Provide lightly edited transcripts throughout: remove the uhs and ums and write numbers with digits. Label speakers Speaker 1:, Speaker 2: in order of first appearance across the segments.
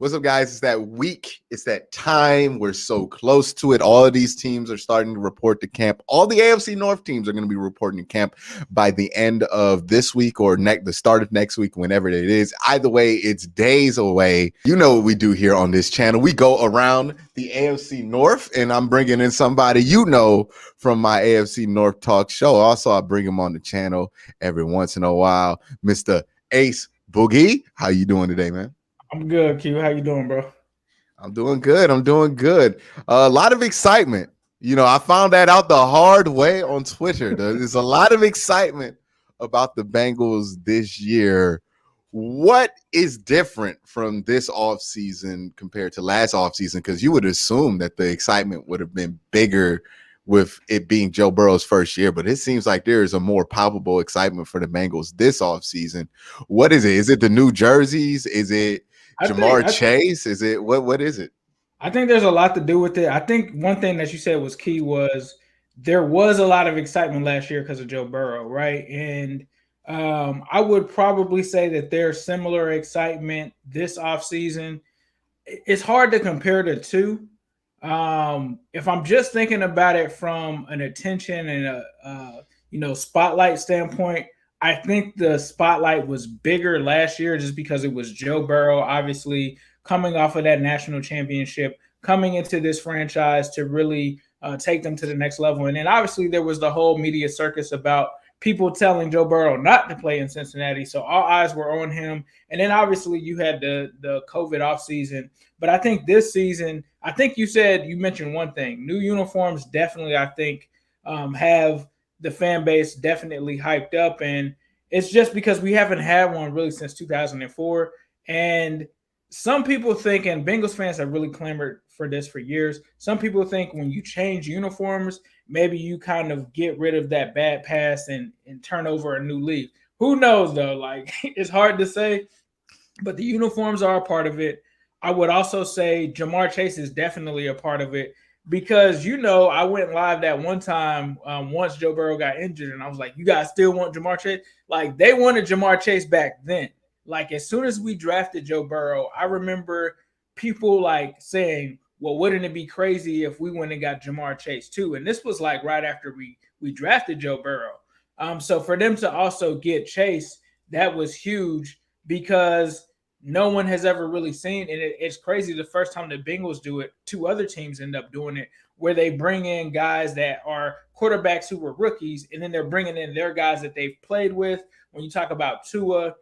Speaker 1: What's up, guys? It's that week. It's that time. We're so close to it. All of these teams are starting to report to camp. All the AFC North teams are going to be reporting to camp by the end of this week or the start of next week, whenever it is. Either way, it's days away. You know what we do here on this channel. We go around the AFC North, and I'm bringing in somebody you know from my AFC North talk show. Also, I bring him on the channel every once in a while. Mr. Ace Boogie. How you doing today, man?
Speaker 2: I'm good, Q. How you doing, bro?
Speaker 1: I'm doing good. A lot of excitement. You know, I found that out the hard way on Twitter. There's a lot of excitement about the Bengals this year. What is different from this offseason compared to last offseason? Because you would assume that the excitement would have been bigger with it being Joe Burrow's first year, but it seems like there is a more palpable excitement for the Bengals this offseason. What is it? Is it the new jerseys? Is it Jamar Chase? Is it what is it?
Speaker 2: I think there's a lot to do with it. I think one thing that you said was key was there was a lot of excitement last year because of Joe Burrow, right? And I would probably say that there's similar excitement this offseason. It's hard to compare the two. If I'm just thinking about it from an attention and a spotlight standpoint, I think the spotlight was bigger last year just because it was Joe Burrow, obviously coming off of that national championship, coming into this franchise to really take them to the next level. And then obviously there was the whole media circus about people telling Joe Burrow not to play in Cincinnati. So all eyes were on him. And then obviously you had the COVID offseason. But I think this season, I think you mentioned one thing. New uniforms definitely, I think, have the fan base definitely hyped up. And it's just because we haven't had one really since 2004. And some people think, and Bengals fans have really clamored for this for years, some people think when you change uniforms, maybe you kind of get rid of that bad past and turn over a new leaf. Who knows, though? Like, it's hard to say, but the uniforms are a part of it. I would also say Jamar Chase is definitely a part of it because, I went live that one time once Joe Burrow got injured, and I was like, you guys still want Jamar Chase? Like, they wanted Jamar Chase back then. Like, as soon as we drafted Joe Burrow, I remember people like saying, well, wouldn't it be crazy if we went and got Jamar Chase too? And this was like right after we drafted Joe Burrow. So for them to also get Chase, that was huge because no one has ever really seen, and it's crazy. The first time the Bengals do it, two other teams end up doing it, where they bring in guys that are quarterbacks who were rookies, and then they're bringing in their guys that they've played with. When you talk about Tua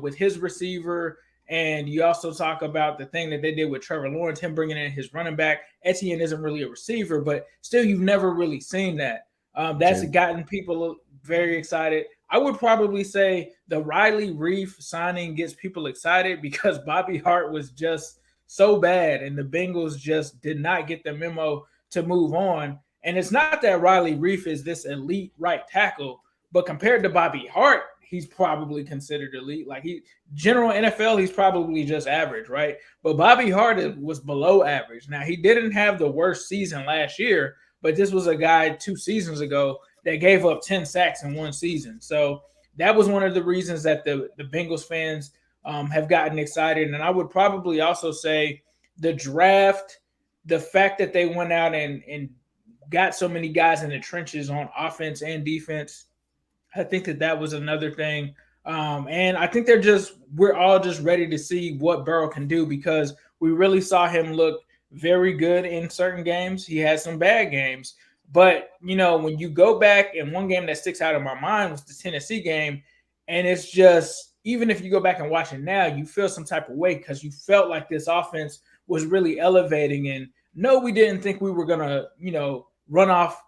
Speaker 2: with his receiver, and you also talk about the thing that they did with Trevor Lawrence, him bringing in his running back. Etienne isn't really a receiver, but still you've never really seen that. That's gotten people very excited. I would probably say the Riley Reef signing gets people excited because Bobby Hart was just so bad and the Bengals just did not get the memo to move on. And it's not that Riley Reef is this elite right tackle, but compared to Bobby Hart, he's probably considered elite. Like general NFL, he's probably just average, right? But Bobby Hart was below average. Now, he didn't have the worst season last year, but this was a guy 2 seasons ago that gave up 10 sacks in one season. So that was one of the reasons that the Bengals fans have gotten excited. And I would probably also say the draft, the fact that they went out and got so many guys in the trenches on offense and defense, I think that was another thing. And I think we're all just ready to see what Burrow can do because we really saw him look very good in certain games. He had some bad games. But, when you go back, and one game that sticks out in my mind was the Tennessee game, and it's just, even if you go back and watch it now, you feel some type of way because you felt like this offense was really elevating. And no, we didn't think we were going to, run off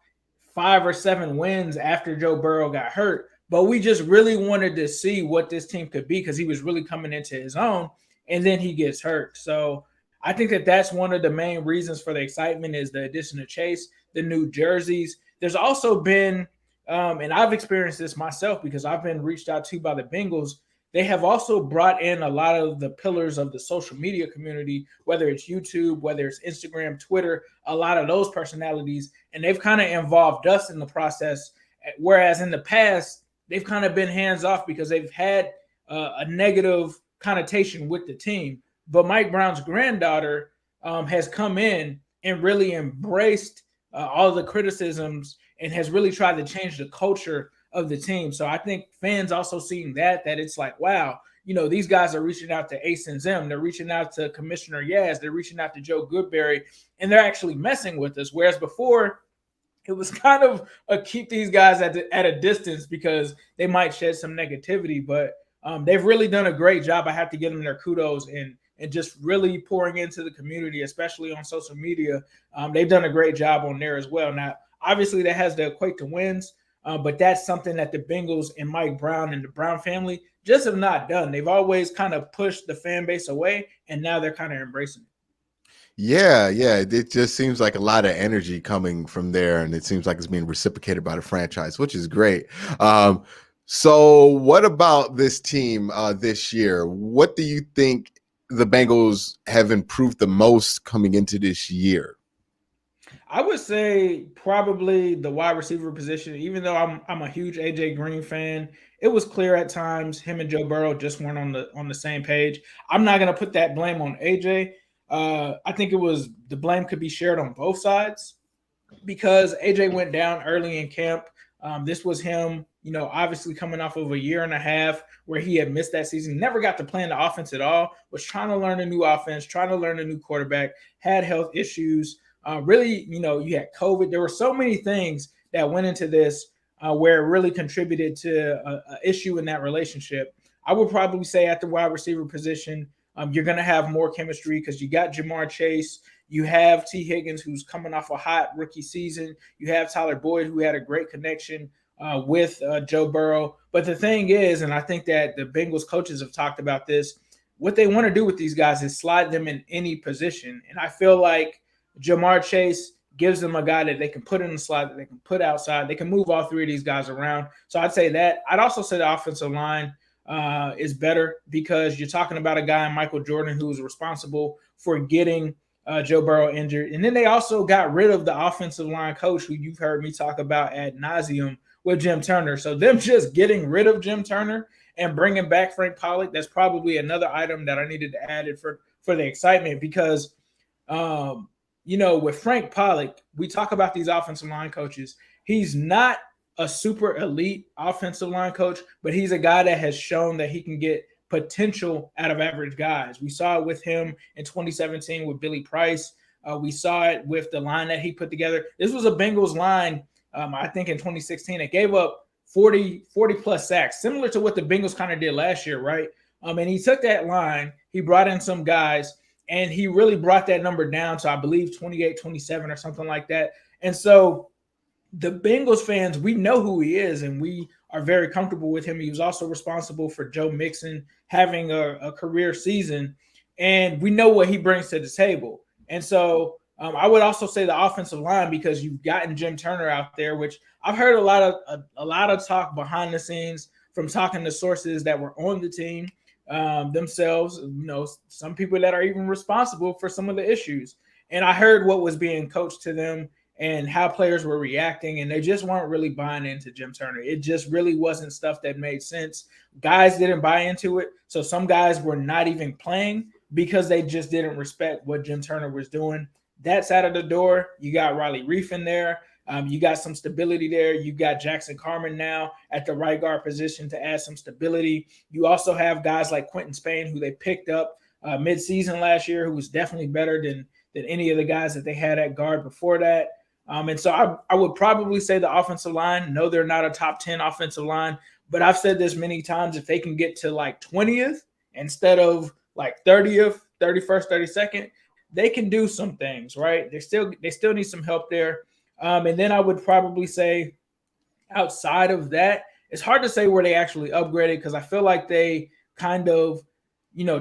Speaker 2: 5 or 7 wins after Joe Burrow got hurt, but we just really wanted to see what this team could be because he was really coming into his own, and then he gets hurt. So I think that's one of the main reasons for the excitement is the addition of Chase, the new jerseys. There's also been, and I've experienced this myself because I've been reached out to by the Bengals. They have also brought in a lot of the pillars of the social media community, whether it's YouTube, whether it's Instagram, Twitter, a lot of those personalities, and they've kind of involved us in the process. Whereas in the past, they've kind of been hands off because they've had a negative connotation with the team. But Mike Brown's granddaughter has come in and really embraced all of the criticisms and has really tried to change the culture of the team. So I think fans also seeing that it's like, wow, these guys are reaching out to Ace and Zim. They're reaching out to Commissioner Yaz. They're reaching out to Joe Goodberry, and they're actually messing with us. Whereas before, it was kind of a keep these guys at a distance because they might shed some negativity. But they've really done a great job. I have to give them their kudos and just really pouring into the community, especially on social media. They've done a great job on there as well. Now, obviously, that has to equate to wins, but that's something that the Bengals and Mike Brown and the Brown family just have not done. They've always kind of pushed the fan base away, and now they're kind of embracing it.
Speaker 1: Yeah, yeah. It just seems like a lot of energy coming from there, and it seems like it's being reciprocated by the franchise, which is great. So what about this team this year? What do you think the Bengals have improved the most coming into this year?
Speaker 2: I would say probably the wide receiver position. Even though I'm a huge AJ Green fan, it was clear at times him and Joe Burrow just weren't on the same page. I'm not gonna put that blame on AJ. I think the blame could be shared on both sides because AJ went down early in camp. This was him, obviously coming off of a year and a half where he had missed that season, never got to play in the offense at all, was trying to learn a new offense, trying to learn a new quarterback, had health issues. Really, you had COVID. There were so many things that went into this where it really contributed to an issue in that relationship. I would probably say at the wide receiver position, you're going to have more chemistry because you got Jamar Chase. You have T. Higgins, who's coming off a hot rookie season. You have Tyler Boyd, who had a great connection with Joe Burrow. But the thing is, and I think that the Bengals coaches have talked about this, what they want to do with these guys is slide them in any position. And I feel like Jamar Chase gives them a guy that they can put in the slot, that they can put outside. They can move all three of these guys around. So I'd say that. I'd also say the offensive line is better because you're talking about a guy, Michael Jordan, who was responsible for getting Joe Burrow injured. And then they also got rid of the offensive line coach who you've heard me talk about ad nauseum with Jim Turner. So them just getting rid of Jim Turner and bringing back Frank Pollock, that's probably another item that I needed to add it for the excitement because with Frank Pollock, we talk about these offensive line coaches. He's not a super elite offensive line coach, but he's a guy that has shown that he can get potential out of average guys. We saw it with him in 2017 with Billy Price. We saw it with the line that he put together. This was a Bengals line, I think in 2016, it gave up 40 plus sacks, similar to what the Bengals kind of did last year, right? And he took that line, he brought in some guys, and he really brought that number down to, I believe, 28, 27 or something like that. And so the Bengals fans, we know who he is, and we are very comfortable with him. He was also responsible for Joe Mixon having a career season, and we know what he brings to the table. And so I would also say the offensive line because you've gotten Jim Turner out there, which I've heard a lot of talk behind the scenes from talking to sources that were on the team themselves, some people that are even responsible for some of the issues. And I heard what was being coached to them and how players were reacting, and they just weren't really buying into Jim Turner. It just really wasn't stuff that made sense. Guys didn't buy into it, so some guys were not even playing because they just didn't respect what Jim Turner was doing. That's out of the door. You got Riley Reef in there. You got some stability there. You got Jackson Carman now at the right guard position to add some stability. You also have guys like Quentin Spain, who they picked up mid-season last year, who was definitely better than any of the guys that they had at guard before that. And so I would probably say the offensive line. No, they're not a top 10 offensive line, but I've said this many times. If they can get to like 20th instead of like 30th, 31st, 32nd, they can do some things, right? They still need some help there. And then I would probably say outside of that, it's hard to say where they actually upgraded because I feel like they kind of,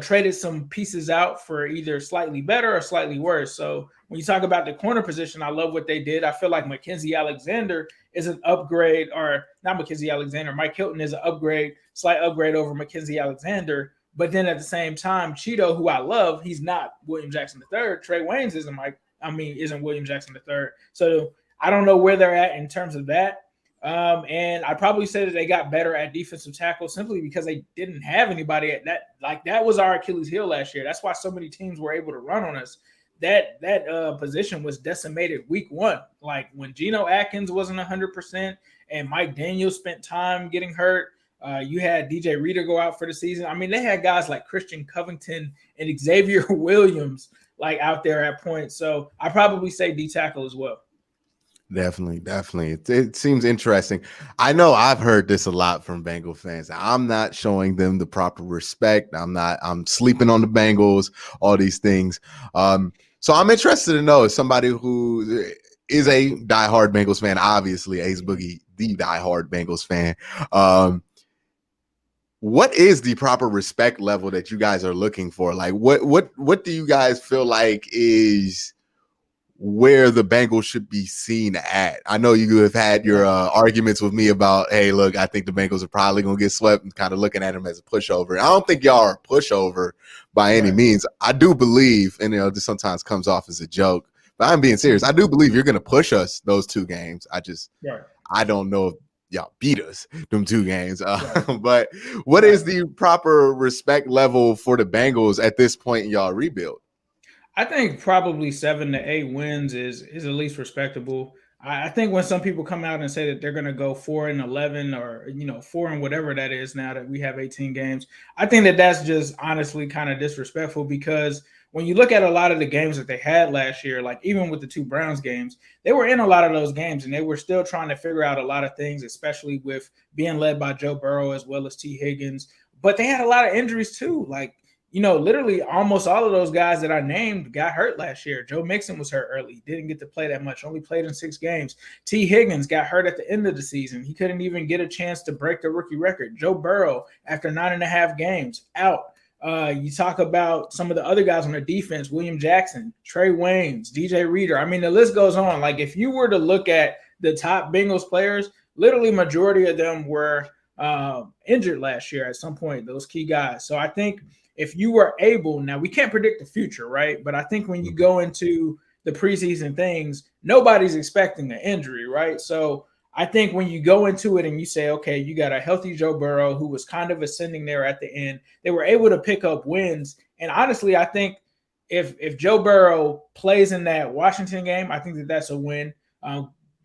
Speaker 2: traded some pieces out for either slightly better or slightly worse. So when you talk about the corner position, I love what they did. I feel like Mackenzie Alexander is an upgrade, or not Mackenzie Alexander, Mike Hilton is an upgrade, slight upgrade over Mackenzie Alexander. But then at the same time, Cheeto, who I love, he's not William Jackson III. Trey Waynes isn't William Jackson III. So I don't know where they're at in terms of that. And I'd probably say that they got better at defensive tackle simply because they didn't have anybody at that. Like that was our Achilles heel last year. That's why so many teams were able to run on us. That position was decimated week one. Like when Geno Atkins wasn't 100% and Mike Daniels spent time getting hurt. You had DJ Reader go out for the season. I mean, they had guys like Christian Covington and Xavier Williams like out there at points. So I probably say D tackle as well.
Speaker 1: Definitely, definitely. It seems interesting. I know I've heard this a lot from Bengal fans. I'm not showing them the proper respect. I'm sleeping on the Bengals, all these things. So I'm interested to know, as somebody who is a diehard Bengals fan, obviously Ace Boogie, the diehard Bengals fan. What is the proper respect level that you guys are looking for? Like what do you guys feel like is where the Bengals should be seen at? I know you have had your arguments with me about, hey, look, I think the Bengals are probably going to get swept and kind of looking at them as a pushover. I don't think y'all are a pushover by any means. I do believe, and this sometimes comes off as a joke, but I'm being serious. I do believe you're going to push us those two games. I don't know if y'all beat us them two games. But what is the proper respect level for the Bengals at this point in y'all rebuild?
Speaker 2: I think probably 7 to 8 wins is at least respectable. I think when some people come out and say that they're going to go 4-11 or 4 and whatever that is now that we have 18 games, I think that that's just honestly kind of disrespectful because when you look at a lot of the games that they had last year, like even with the two Browns games, they were in a lot of those games and they were still trying to figure out a lot of things, especially with being led by Joe Burrow as well as T. Higgins. But they had a lot of injuries too. Like, literally almost all of those guys that I named got hurt last year. Joe Mixon was hurt early, didn't get to play that much, only played in 6 games. T. Higgins got hurt at the end of the season. He couldn't even get a chance to break the rookie record. Joe Burrow, after 9.5 games, out. You talk about some of the other guys on the defense, William Jackson, Trey Waynes, DJ Reader. I mean, the list goes on. Like, if you were to look at the top Bengals players, literally majority of them were injured last year at some point, those key guys. So I think if you were able, now we can't predict the future, right? But I think when you go into the preseason things, nobody's expecting an injury, right? So I think when you go into it and you say, okay, you got a healthy Joe Burrow who was kind of ascending there at the end, they were able to pick up wins. And honestly, I think if Joe Burrow plays in that Washington game, I think that that's a win.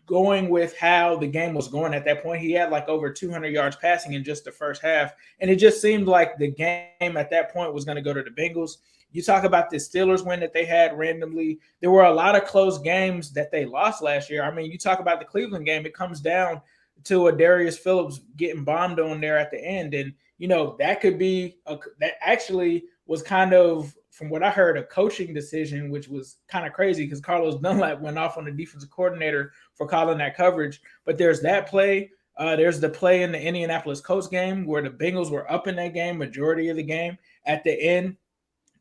Speaker 2: Going with how the game was going at that point, he had like over 200 yards passing in just the first half. And it just seemed like the game at that point was going to go to the Bengals. You talk about the Steelers win that they had randomly. There were a lot of close games that they lost last year. I mean, you talk about the Cleveland game, it comes down to a Darius Phillips getting bombed on there at the end. And, that could be, that actually was kind of, from what I heard, a coaching decision, which was kind of crazy because Carlos Dunlap went off on the defensive coordinator for calling that coverage. But there's that play. There's the play in the Indianapolis Colts game where the Bengals were up in that game, majority of the game. At the end,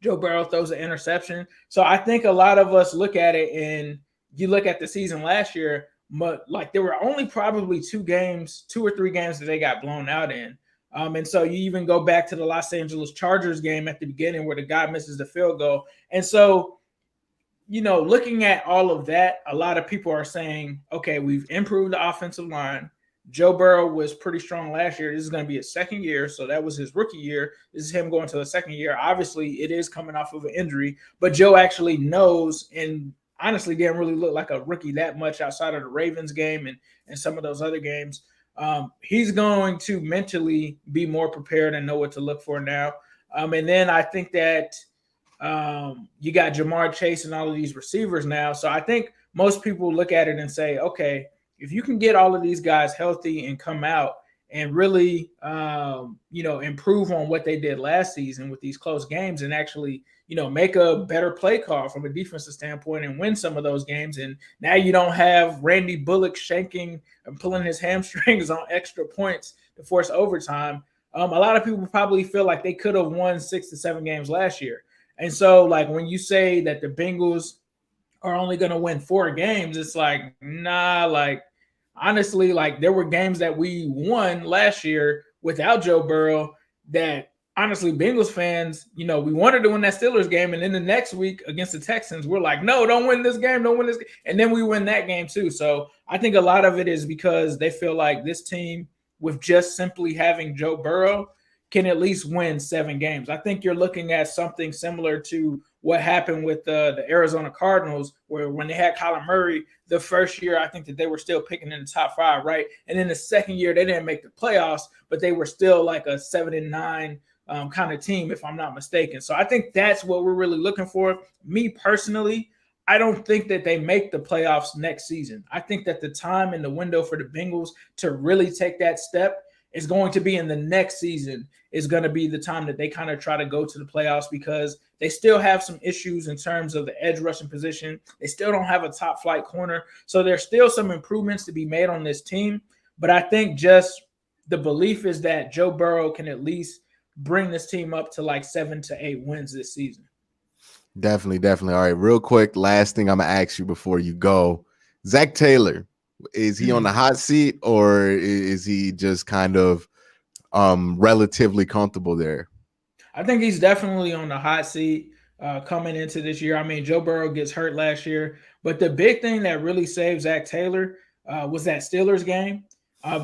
Speaker 2: Joe Burrow throws an interception. So I think a lot of us look at it and you look at the season last year, but like there were only probably 2 or 3 games that they got blown out in. And so you even go back to the Los Angeles Chargers game at the beginning where the guy misses the field goal. And so, looking at all of that, a lot of people are saying, okay, we've improved the offensive line. Joe Burrow was pretty strong last year. This is going to be his second year. So that was his rookie year. This is him going to the second year. Obviously, it is coming off of an injury, but Joe actually knows and honestly didn't really look like a rookie that much outside of the Ravens game and some of those other games. He's going to mentally be more prepared and know what to look for now. And then I think that you got Jamar Chase and all of these receivers now. So I think most people look at it and say, okay, if you can get all of these guys healthy and come out and really, improve on what they did last season with these close games and actually, make a better play call from a defensive standpoint and win some of those games. And now you don't have Randy Bullock shanking and pulling his hamstrings on extra points to force overtime. A lot of people probably feel like they could have won 6 to 7 games last year. And so, like, when you say that the Bengals are only going to win 4 games, it's like, nah, like, honestly, like, there were games that we won last year without Joe Burrow that honestly, Bengals fans, we wanted to win that Steelers game, and then the next week against the Texans, we're like, no, don't win this game, don't win this game. And then we win that game too. So I think a lot of it is because they feel like this team, with just simply having Joe Burrow, can at least win 7 games. I think you're looking at something similar to what happened with the Arizona Cardinals, where when they had Kyler Murray, the first year I think that they were still picking in the top 5, right? And then the second year they didn't make the playoffs, but they were still like a 7-9 kind of team, if I'm not mistaken. So I think that's what we're really looking for. Me personally, I don't think that they make the playoffs next season. I think that the time and the window for the Bengals to really take that step is going to be in the next season, is going to be the time that they kind of try to go to the playoffs, because they still have some issues in terms of the edge rushing position. They still don't have a top flight corner. So there's still some improvements to be made on this team. But I think just the belief is that Joe Burrow can at least bring this team up to like 7 to 8 wins this season.
Speaker 1: Definitely. All right, real quick, last thing I'm gonna ask you before you go. Zach Taylor, is he on the hot seat, or is he just kind of relatively comfortable there?
Speaker 2: I think he's definitely on the hot seat coming into this year. I mean, Joe Burrow gets hurt last year, but the big thing that really saved Zach Taylor was that Steelers game.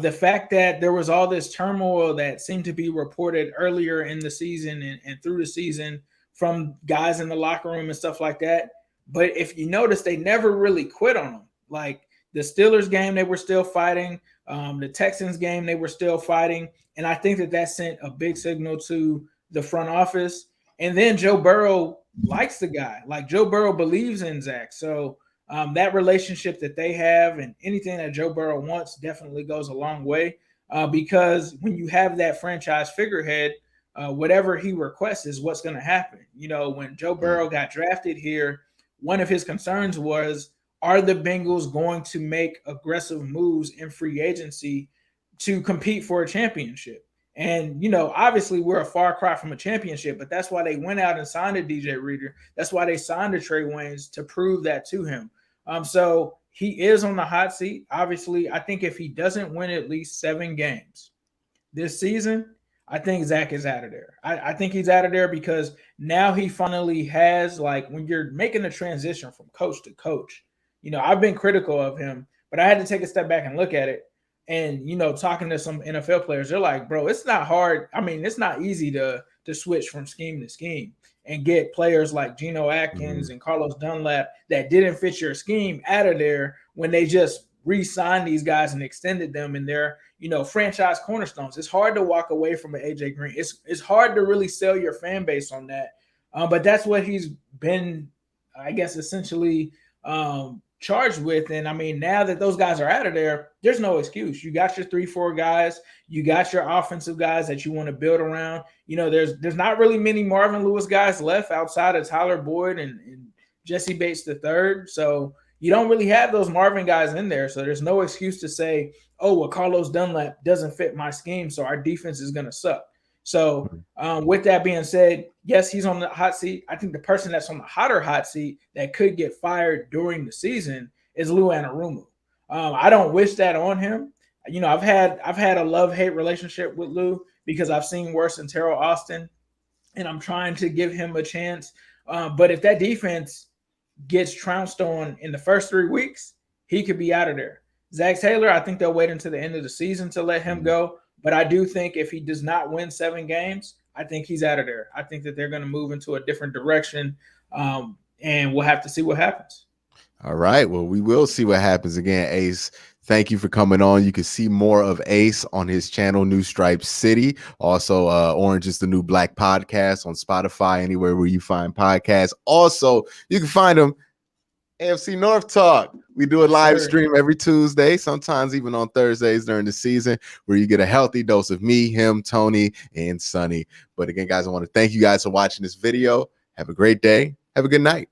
Speaker 2: The fact that there was all this turmoil that seemed to be reported earlier in the season and through the season from guys in the locker room and stuff like that. But if you notice, they never really quit on him. Like the Steelers game, they were still fighting. The Texans game, they were still fighting. And I think that sent a big signal to the front office. And then Joe Burrow likes the guy. Like Joe Burrow believes in Zach. So that relationship that they have and anything that Joe Burrow wants definitely goes a long way because when you have that franchise figurehead, whatever he requests is what's going to happen. When Joe Burrow got drafted here, one of his concerns was, are the Bengals going to make aggressive moves in free agency to compete for a championship? And, obviously we're a far cry from a championship, but that's why they went out and signed a DJ Reader. That's why they signed a Trey Waynes to prove that to him. So he is on the hot seat. Obviously, I think if he doesn't win at least 7 games this season, I think Zach is out of there. I think he's out of there because now he finally has, like, when you're making a transition from coach to coach, I've been critical of him, but I had to take a step back and look at it. And, talking to some NFL players, they're like, bro, it's not hard. I mean, it's not easy to switch from scheme to scheme and get players like Geno Atkins and Carlos Dunlap that didn't fit your scheme out of there when they just re-signed these guys and extended them in their, franchise cornerstones. It's hard to walk away from an AJ Green. It's hard to really sell your fan base on that. But that's what he's been, I guess, essentially charged with. And I mean, now that those guys are out of there, there's no excuse. You got your 3-4 guys, you got your offensive guys that you want to build around. There's not really many Marvin Lewis guys left outside of Tyler Boyd and Jesse Bates III. So you don't really have those Marvin guys in there. So there's no excuse to say, oh, well, Carlos Dunlap doesn't fit my scheme, so our defense is going to suck. So with that being said, yes, he's on the hot seat. I think the person that's on the hotter hot seat that could get fired during the season is Lou Anarumo. I don't wish that on him. I've had a love-hate relationship with Lou because I've seen worse than Terrell Austin, and I'm trying to give him a chance. But if that defense gets trounced on in the first 3 weeks, he could be out of there. Zach Taylor, I think they'll wait until the end of the season to let him go. But I do think if he does not win 7 games, I think he's out of there. I think that they're going to move into a different direction, and we'll have to see what happens.
Speaker 1: All right. Well, we will see what happens. Again, Ace, thank you for coming on. You can see more of Ace on his channel, New Stripe City. Also, Orange is the New Black podcast on Spotify, anywhere where you find podcasts. Also, you can find him AFC North Talk. We do a live stream every Tuesday, sometimes even on Thursdays during the season, where you get a healthy dose of me, him, Tony, and Sonny. But again, guys, I want to thank you guys for watching this video. Have a great day. Have a good night.